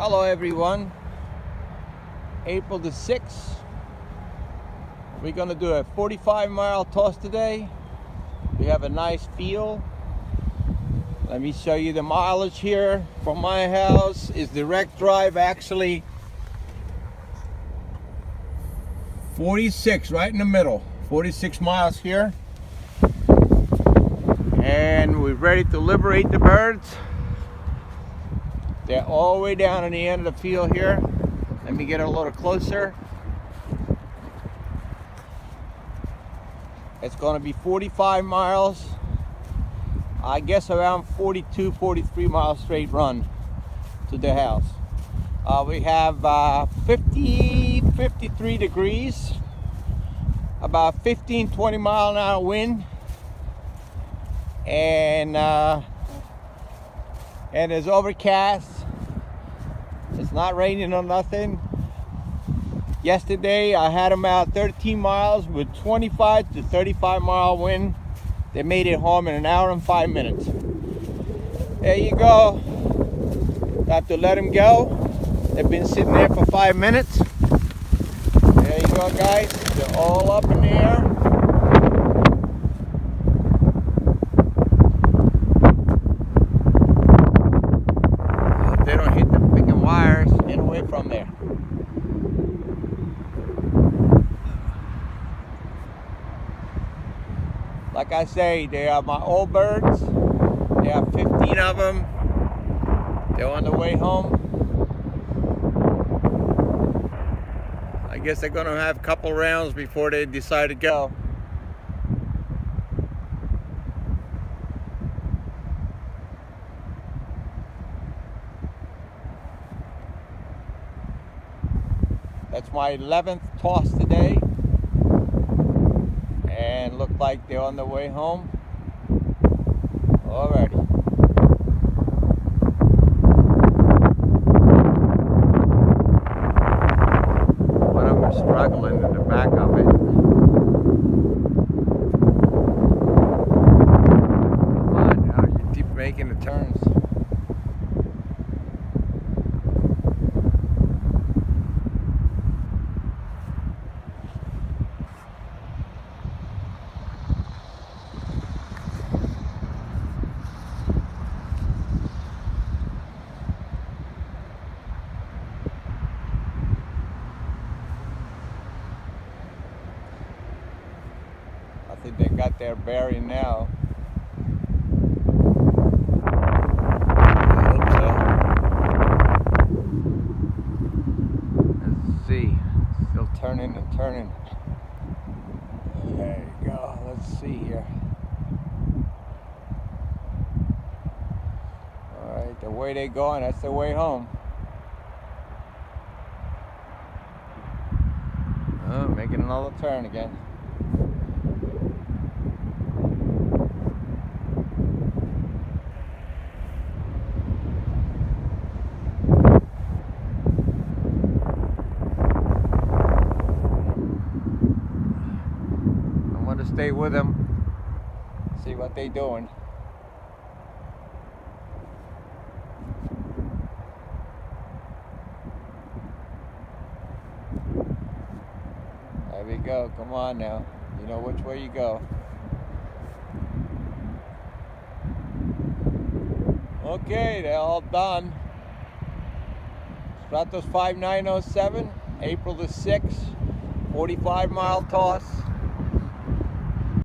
Hello everyone, April the 6th. We're going to do a 45-mile toss today. We have a nice field. Let me show you the mileage here from my house. Is direct drive actually 46, right in the middle. 46 miles here. And we're ready to liberate the birds. They're all the way down in the end of the field here. Let me get a little closer. It's going to be 45 miles. I guess around 42, 43 miles straight run to the house. We have 53 degrees, about 15, 20 mile an hour wind, and it's overcast. It's not raining or nothing. Yesterday I had them out 13 miles with 25 to 35 mile wind. They made it home in an hour and 5 minutes. There you go. Have to let them go. They've been sitting there for 5 minutes. There you go, guys. They're all up in the air. Hope they don't hit the freaking wires. Get away from there. Like I say, they are my old birds. They have 15 of them. They're on the way home. I guess they're gonna have a couple rounds before they decide to go. That's my 11th toss today. And look like they're on their way home already. One of them is struggling in the back of it. Come on now, you keep making the turns. I think they got their bearing now. I hope so. Let's see. Still turning and turning. There you go. Let's see here. Alright, the way they're going, that's the way home. Oh, making another turn again. To stay with them, see what they're doing. There we go. Come on now. You know which way you go. Okay, they're all done. Stratos 5907, April the 6th, 45-mile toss.